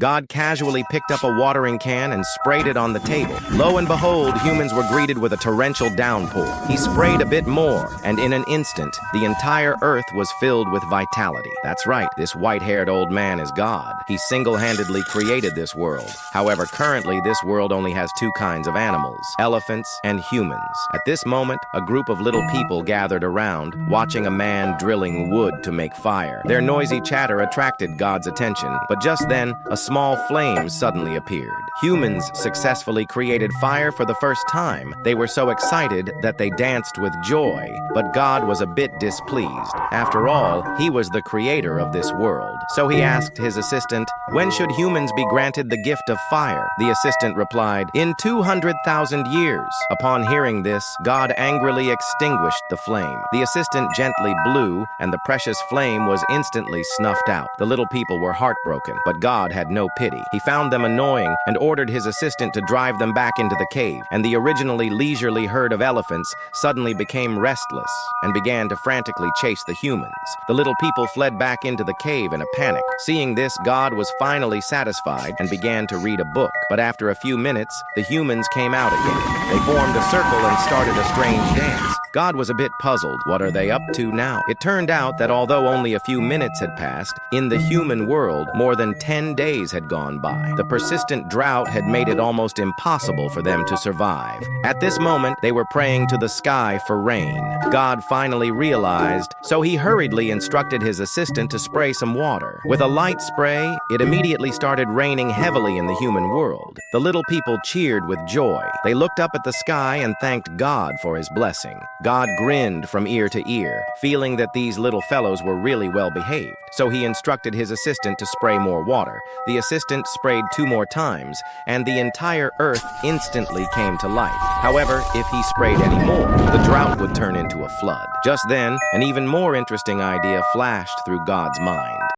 God casually picked up a watering can and sprayed it on the table. Lo and behold, humans were greeted with a torrential downpour. He sprayed a bit more, and in an instant, the entire earth was filled with vitality. That's right, this white-haired old man is God. He single-handedly created this world. However, currently, this world only has two kinds of animals, elephants and humans. At this moment, a group of little people gathered around, watching a man drilling wood to make fire. Their noisy chatter attracted God's attention, but just then, a small flame suddenly appeared. Humans successfully created fire for the first time. They were so excited that they danced with joy, but God was a bit displeased. After all, he was the creator of this world. So he asked his assistant, "When should humans be granted the gift of fire?" The assistant replied, "In 200,000 years." Upon hearing this, God angrily extinguished the flame. The assistant gently blew, and the precious flame was instantly snuffed out. The little people were heartbroken, but God had no pity. He found them annoying and ordered his assistant to drive them back into the cave, and the originally leisurely herd of elephants suddenly became restless and began to frantically chase the humans. The little people fled back into the cave in a panic. Seeing this, God was finally satisfied and began to read a book. But after a few minutes, the humans came out again. They formed a circle and started a strange dance. God was a bit puzzled. What are they up to now? It turned out that although only a few minutes had passed, in the human world, more than 10 days had gone by. The persistent drought had made it almost impossible for them to survive. At this moment, they were praying to the sky for rain. God finally realized, so he hurriedly instructed his assistant to spray some water. With a light spray, it immediately started raining heavily in the human world. The little people cheered with joy. They looked up at the sky and thanked God for his blessing. God grinned from ear to ear, feeling that these little fellows were really well behaved. So he instructed his assistant to spray more water. The assistant sprayed 2 more times, and the entire earth instantly came to life. However, if he sprayed any more, the drought would turn into a flood. Just then, an even more interesting idea flashed through God's mind.